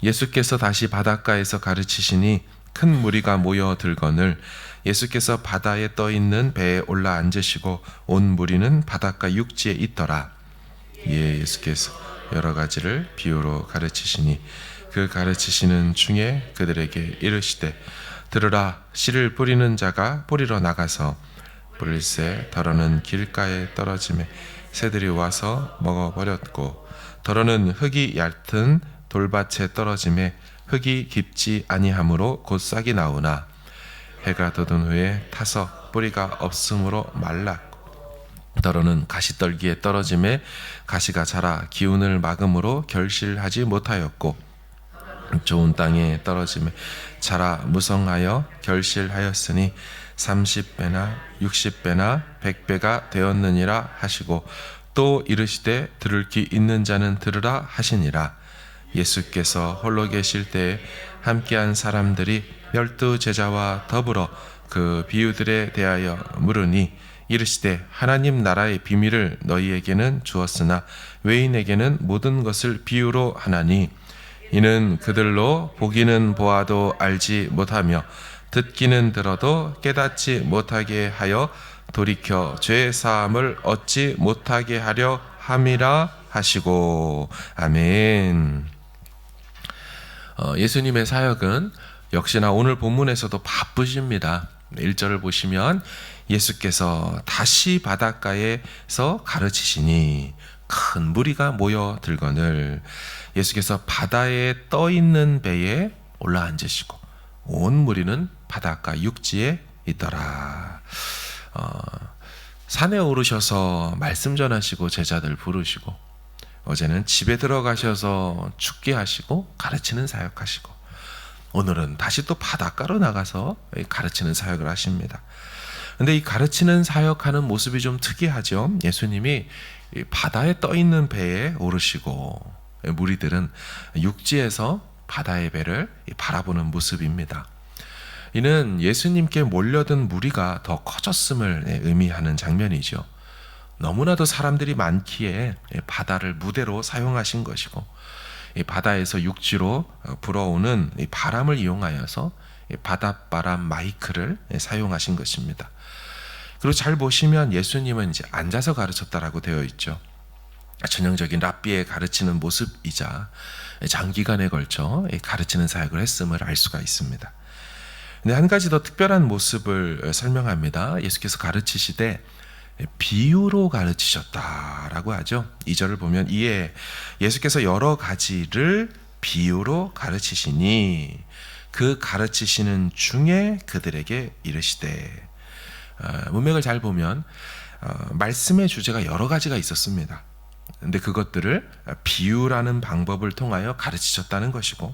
예수께서 다시 바닷가에서 가르치시니 큰 무리가 모여들거늘 예수께서 바다에 떠 있는 배에 올라 앉으시고 온 무리는 바닷가 육지에 있더라. 이에 예수께서 여러 가지를 비유로 가르치시니 그 가르치시는 중에 그들에게 이르시되 들으라. 씨를 뿌리는 자가 뿌리러 나가서 뿌릴새 더러는 길가에 떨어지매 새들이 와서 먹어버렸고 더러는 흙이 얕은 돌밭에 떨어지매 흙이 깊지 아니하므로 곧 싹이 나오나 해가 돋은 후에 타서 뿌리가 없으므로 말랐고 더러는 가시떨기에 떨어지매 가시가 자라 기운을 막음으로 결실하지 못하였고 좋은 땅에 떨어지매 자라 무성하여 결실하였으니 30배나 60배나 100배가 되었느니라 하시고 또 이르시되 들을 귀 있는 자는 들으라 하시니라. 예수께서 홀로 계실 때에 함께한 사람들이 12 제자와 더불어 그 비유들에 대하여 물으니 이르시되 하나님 나라의 비밀을 너희에게는 주었으나 외인에게는 모든 것을 비유로 하나니 이는 그들로 보기는 보아도 알지 못하며 듣기는 들어도 깨닫지 못하게 하여 돌이켜 죄 사함을 얻지 못하게 하려 함이라 하시고. 아멘. 예수님의 사역은 역시나 오늘 본문에서도 바쁘십니다. 1절을 보시면 예수께서 다시 바닷가에서 가르치시니 큰 무리가 모여들거늘 예수께서 바다에 떠 있는 배에 올라 앉으시고 온 무리는 바닷가 육지에 있더라. 산에 오르셔서 말씀 전하시고 제자들 부르시고 어제는 집에 들어가셔서 죽게 하시고 가르치는 사역하시고 오늘은 다시 또 바닷가로 나가서 가르치는 사역을 하십니다. 근데 이 가르치는 사역하는 모습이 좀 특이하죠. 예수님이 바다에 떠 있는 배에 오르시고 무리들은 육지에서 바다의 배를 바라보는 모습입니다. 이는 예수님께 몰려든 무리가 더 커졌음을 의미하는 장면이죠. 너무나도 사람들이 많기에 바다를 무대로 사용하신 것이고 바다에서 육지로 불어오는 바람을 이용하여서 바닷바람 마이크를 사용하신 것입니다. 그리고 잘 보시면 예수님은 이제 앉아서 가르쳤다라고 되어 있죠. 전형적인 랍비의 가르치는 모습이자 장기간에 걸쳐 가르치는 사역을 했음을 알 수가 있습니다. 근데 한 가지 더 특별한 모습을 설명합니다. 예수께서 가르치시되 비유로 가르치셨다라고 하죠. 2절을 보면 이에 예수께서 여러 가지를 비유로 가르치시니 그 가르치시는 중에 그들에게 이르시되 문맥을 잘 보면 말씀의 주제가 여러 가지가 있었습니다. 근데 그것들을 비유라는 방법을 통하여 가르치셨다는 것이고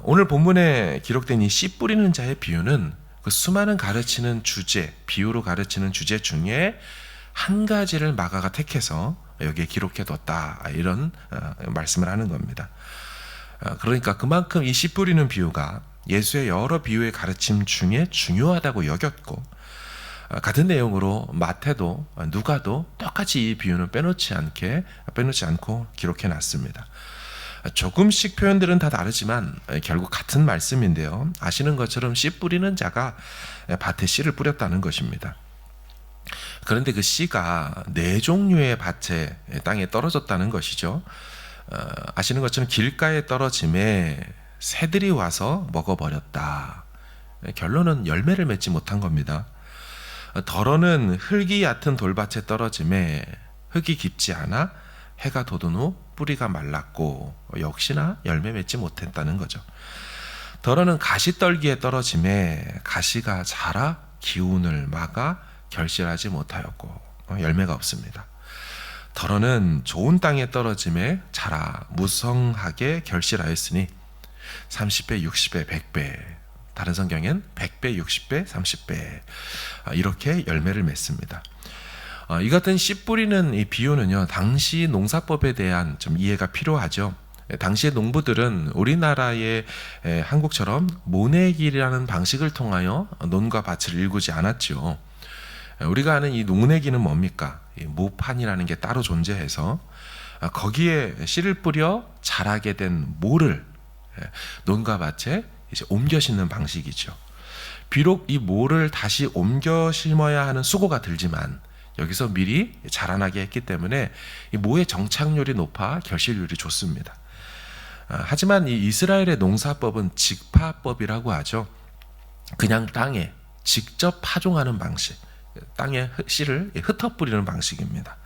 오늘 본문에 기록된 이 씨 뿌리는 자의 비유는 그 수많은 가르치는 주제, 비유로 가르치는 주제 중에 한 가지를 마가가 택해서 여기에 기록해뒀다 이런 말씀을 하는 겁니다. 그러니까 그만큼 이 씨 뿌리는 비유가 예수의 여러 비유의 가르침 중에 중요하다고 여겼고 같은 내용으로 마태도 누가도 똑같이 이 비유는 빼놓지 않고 기록해놨습니다. 조금씩 표현들은 다 다르지만 결국 같은 말씀인데요. 아시는 것처럼 씨 뿌리는 자가 밭에 씨를 뿌렸다는 것입니다. 그런데 그 씨가 4종류의 밭에 땅에 떨어졌다는 것이죠. 아시는 것처럼 길가에 떨어짐에 새들이 와서 먹어버렸다. 결론은 열매를 맺지 못한 겁니다. 더러는 흙이 얕은 돌밭에 떨어짐에 흙이 깊지 않아 해가 돋은 후 뿌리가 말랐고 역시나 열매 맺지 못했다는 거죠. 더러는 가시떨기에 떨어짐에 가시가 자라 기운을 막아 결실하지 못하였고 열매가 없습니다. 더러는 좋은 땅에 떨어짐에 자라 무성하게 결실하였으니 30배, 60배, 100배 다른 성경엔 100배, 60배, 30배 이렇게 열매를 맺습니다. 이 같은 씨 뿌리는 이 비유는요, 당시 농사법에 대한 좀 이해가 필요하죠. 당시의 농부들은 우리나라의 한국처럼 모내기라는 방식을 통하여 논과 밭을 일구지 않았죠. 우리가 아는 이 모내기는 뭡니까? 모판이라는 게 따로 존재해서 거기에 씨를 뿌려 자라게 된 모를 논과 밭에 이제 옮겨 심는 방식이죠. 비록 이 모를 다시 옮겨 심어야 하는 수고가 들지만 여기서 미리 자라나게 했기 때문에 이 모의 정착률이 높아 결실률이 좋습니다. 하지만 이 이스라엘의 농사법은 직파법이라고 하죠. 그냥 땅에 직접 파종하는 방식, 땅에 씨를 흩어 뿌리는 방식입니다.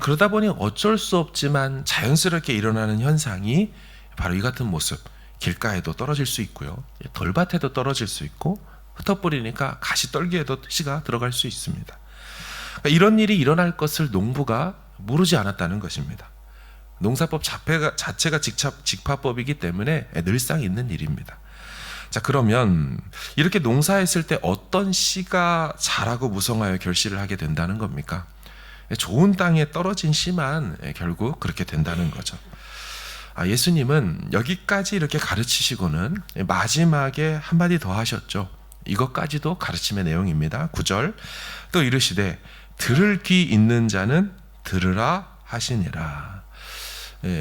그러다 보니 어쩔 수 없지만 자연스럽게 일어나는 현상이 바로 이 같은 모습, 길가에도 떨어질 수 있고요, 돌밭에도 떨어질 수 있고, 흩어 뿌리니까 가시떨기에도 씨가 들어갈 수 있습니다. 이런 일이 일어날 것을 농부가 모르지 않았다는 것입니다. 농사법 자체가 직파법이기 때문에 늘상 있는 일입니다. 자, 그러면 이렇게 농사했을 때 어떤 씨가 자라고 무성하여 결실을 하게 된다는 겁니까? 좋은 땅에 떨어진 씨만 결국 그렇게 된다는 거죠. 예수님은 여기까지 이렇게 가르치시고는 마지막에 한마디 더 하셨죠. 이것까지도 가르침의 내용입니다. 9절 또 이르시되 들을 귀 있는 자는 들으라 하시니라.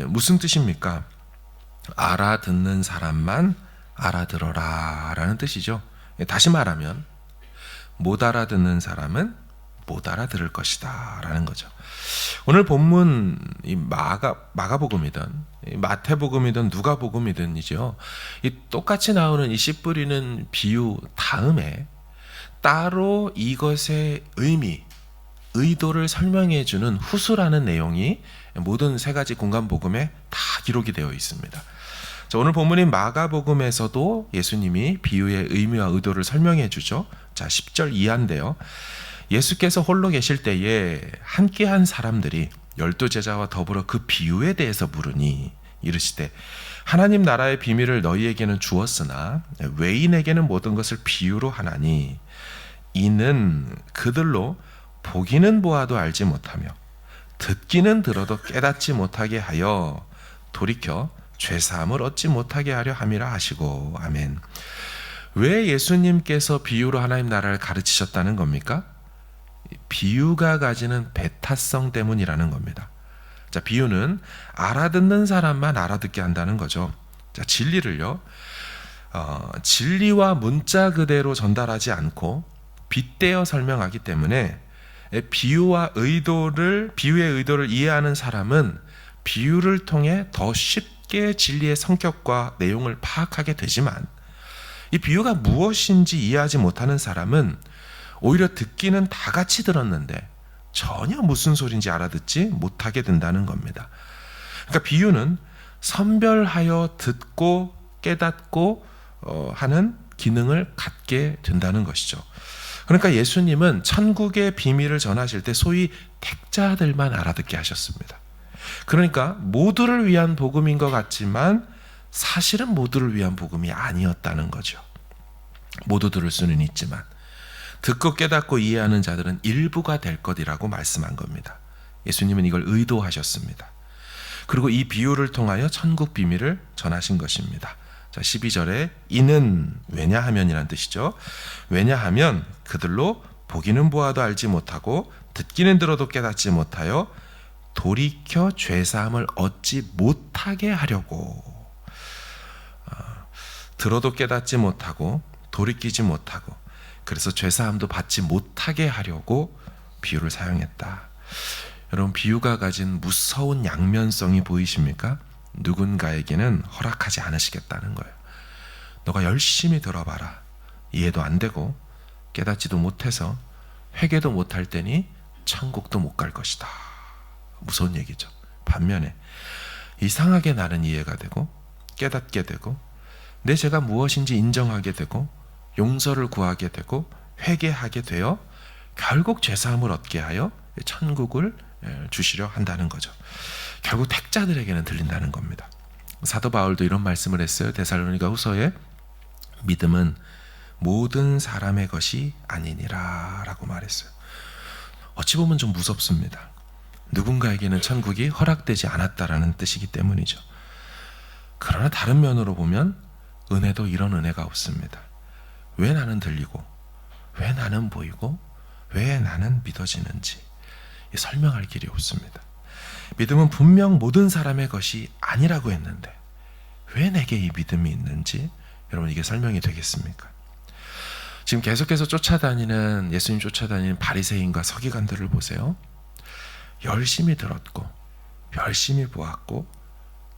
무슨 뜻입니까? 알아듣는 사람만 알아들어라 라는 뜻이죠. 다시 말하면 못 알아듣는 사람은 못 알아들을 것이다 라는 거죠. 오늘 본문 이 마가복음이든 마태복음이든 누가복음이든이죠. 이 똑같이 나오는 이 씨 뿌리는 비유 다음에 따로 이것의 의도를 설명해 주는 후수라는 내용이 모든 세 가지 공간복음에 다 기록이 되어 있습니다. 자, 오늘 본문인 마가복음에서도 예수님이 비유의 의미와 의도를 설명해 주죠. 자, 10절 이하인데요. 예수께서 홀로 계실 때에 함께한 사람들이 12제자와 더불어 그 비유에 대해서 물으니 이르시되 하나님 나라의 비밀을 너희에게는 주었으나 외인에게는 모든 것을 비유로 하나니 이는 그들로 보기는 보아도 알지 못하며 듣기는 들어도 깨닫지 못하게 하여 돌이켜 죄사함을 얻지 못하게 하려 함이라 하시고. 아멘. 왜 예수님께서 비유로 하나님 나라를 가르치셨다는 겁니까? 비유가 가지는 배타성 때문이라는 겁니다. 자, 비유는 알아듣는 사람만 알아듣게 한다는 거죠. 자, 진리를요, 진리와 문자 그대로 전달하지 않고 빗대어 설명하기 때문에 비유의 의도를 이해하는 사람은 비유를 통해 더 쉽게 진리의 성격과 내용을 파악하게 되지만 이 비유가 무엇인지 이해하지 못하는 사람은 오히려 듣기는 다 같이 들었는데 전혀 무슨 소리인지 알아듣지 못하게 된다는 겁니다. 그러니까 비유는 선별하여 듣고 깨닫고 하는 기능을 갖게 된다는 것이죠. 그러니까 예수님은 천국의 비밀을 전하실 때 소위 택자들만 알아듣게 하셨습니다. 그러니까 모두를 위한 복음인 것 같지만 사실은 모두를 위한 복음이 아니었다는 거죠. 모두 들을 수는 있지만 듣고 깨닫고 이해하는 자들은 일부가 될 것이라고 말씀한 겁니다. 예수님은 이걸 의도하셨습니다. 그리고 이 비유를 통하여 천국 비밀을 전하신 것입니다. 자, 12절에 이는 왜냐하면이라는 뜻이죠. 왜냐하면 그들로 보기는 보아도 알지 못하고 듣기는 들어도 깨닫지 못하여 돌이켜 죄사함을 얻지 못하게 하려고. 들어도 깨닫지 못하고 돌이키지 못하고 그래서 죄사함도 받지 못하게 하려고 비유를 사용했다. 여러분, 비유가 가진 무서운 양면성이 보이십니까? 누군가에게는 허락하지 않으시겠다는 거예요. 너가 열심히 들어봐라. 이해도 안 되고 깨닫지도 못해서 회개도 못할 때니 천국도 못 갈 것이다. 무서운 얘기죠. 반면에 이상하게 나는 이해가 되고 깨닫게 되고 내 죄가 무엇인지 인정하게 되고 용서를 구하게 되고 회개하게 되어 결국 죄사함을 얻게 하여 천국을 주시려 한다는 거죠. 결국 택자들에게는 들린다는 겁니다. 사도 바울도 이런 말씀을 했어요. 데살로니가 후서에 믿음은 모든 사람의 것이 아니니라 라고 말했어요. 어찌 보면 좀 무섭습니다. 누군가에게는 천국이 허락되지 않았다라는 뜻이기 때문이죠. 그러나 다른 면으로 보면 은혜도 이런 은혜가 없습니다. 왜 나는 들리고 왜 나는 보이고 왜 나는 믿어지는지 설명할 길이 없습니다. 믿음은 분명 모든 사람의 것이 아니라고 했는데 왜 내게 이 믿음이 있는지 여러분 이게 설명이 되겠습니까? 지금 계속해서 예수님 쫓아다니는 바리새인과 서기관들을 보세요. 열심히 들었고 열심히 보았고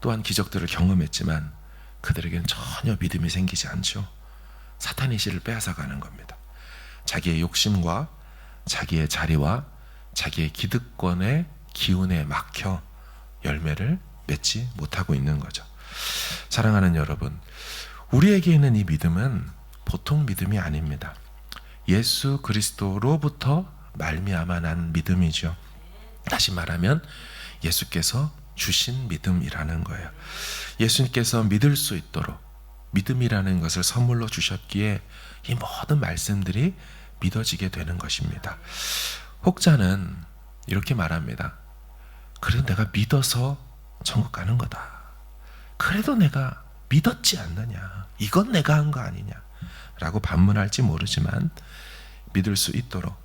또한 기적들을 경험했지만 그들에게는 전혀 믿음이 생기지 않죠. 사탄의 씨를 빼앗아가는 겁니다. 자기의 욕심과 자기의 자리와 자기의 기득권의 기운에 막혀 열매를 맺지 못하고 있는 거죠. 사랑하는 여러분, 우리에게 있는 이 믿음은 보통 믿음이 아닙니다. 예수 그리스도로부터 말미암아 난 믿음이죠. 다시 말하면 예수께서 주신 믿음이라는 거예요. 예수님께서 믿을 수 있도록 믿음이라는 것을 선물로 주셨기에 이 모든 말씀들이 믿어지게 되는 것입니다. 혹자는 이렇게 말합니다. 그래도 내가 믿어서 천국 가는 거다. 그래도 내가 믿었지 않느냐. 이건 내가 한 거 아니냐. 라고 반문할지 모르지만 믿을 수 있도록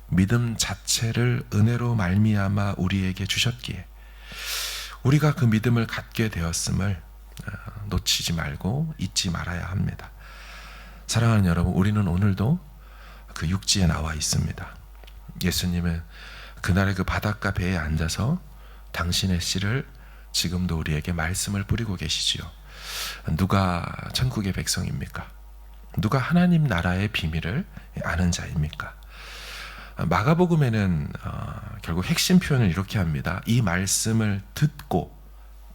믿음 자체를 은혜로 말미암아 우리에게 주셨기에 우리가 그 믿음을 갖게 되었음을 놓치지 말고 잊지 말아야 합니다. 사랑하는 여러분, 우리는 오늘도 그 육지에 나와 있습니다. 예수님은 그날의 그 바닷가 배에 앉아서 당신의 씨를 지금도 우리에게 말씀을 뿌리고 계시지요. 누가 천국의 백성입니까? 누가 하나님 나라의 비밀을 아는 자입니까? 마가복음에는 결국 핵심 표현을 이렇게 합니다. 이 말씀을 듣고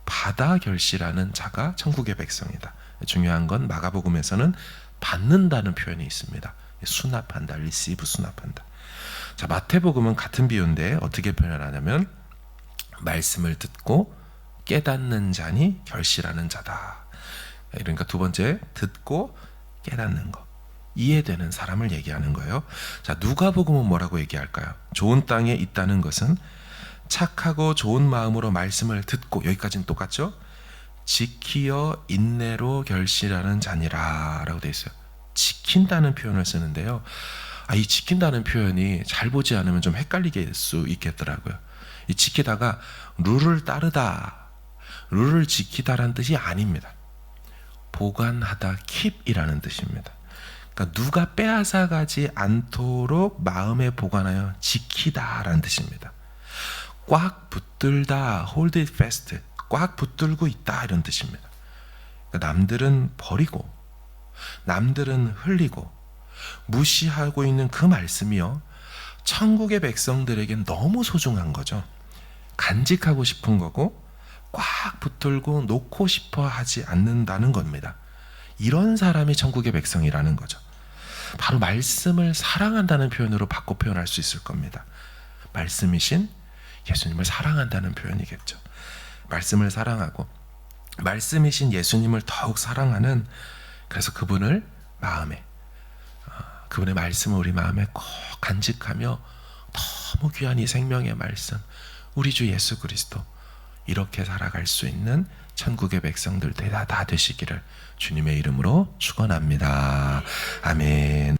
받아 결실하는 자가 천국의 백성이다. 중요한 건 마가복음에서는 받는다는 표현이 있습니다. 수납한다, receive, 수납한다. 자, 마태복음은 같은 비유인데 어떻게 표현하냐면 말씀을 듣고 깨닫는 자니 결실하는 자다. 그러니까 두 번째, 듣고 깨닫는 것, 이해되는 사람을 얘기하는 거예요. 자, 누가복음은 뭐라고 얘기할까요? 좋은 땅에 있다는 것은 착하고 좋은 마음으로 말씀을 듣고, 여기까지는 똑같죠? 지키어 인내로 결실하는 자니라 라고 되어 있어요. 지킨다는 표현을 쓰는데요. 이 지킨다는 표현이 잘 보지 않으면 좀 헷갈리게 할 수 있겠더라고요. 이 지키다가 룰을 따르다, 룰을 지키다라는 뜻이 아닙니다. 보관하다, keep이라는 뜻입니다. 그러니까 누가 빼앗아가지 않도록 마음에 보관하여 지키다라는 뜻입니다. 꽉 붙들다, hold it fast, 꽉 붙들고 있다 이런 뜻입니다. 그러니까 남들은 버리고 남들은 흘리고 무시하고 있는 그 말씀이요, 천국의 백성들에겐 너무 소중한 거죠. 간직하고 싶은 거고 꽉 붙들고 놓고 싶어 하지 않는다는 겁니다. 이런 사람이 천국의 백성이라는 거죠. 바로 말씀을 사랑한다는 표현으로 바꿔 표현할 수 있을 겁니다. 말씀이신 예수님을 사랑한다는 표현이겠죠. 말씀을 사랑하고 말씀이신 예수님을 더욱 사랑하는, 그래서 그분을 마음에, 그분의 말씀을 우리 마음에 꼭 간직하며 너무 귀한 이 생명의 말씀, 우리 주 예수 그리스도, 이렇게 살아갈 수 있는 천국의 백성들 다 되시기를 주님의 이름으로 축원합니다. 아멘.